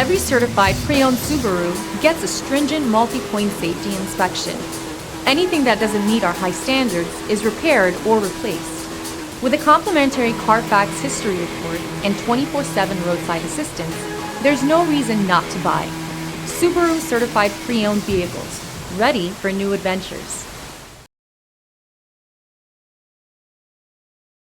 Every certified pre-owned Subaru gets a stringent multi-point safety inspection. Anything that doesn't meet our high standards is repaired or replaced. With a complimentary Carfax history report and 24/7 roadside assistance, there's no reason not to buy. Subaru certified pre-owned vehicles, ready for new adventures.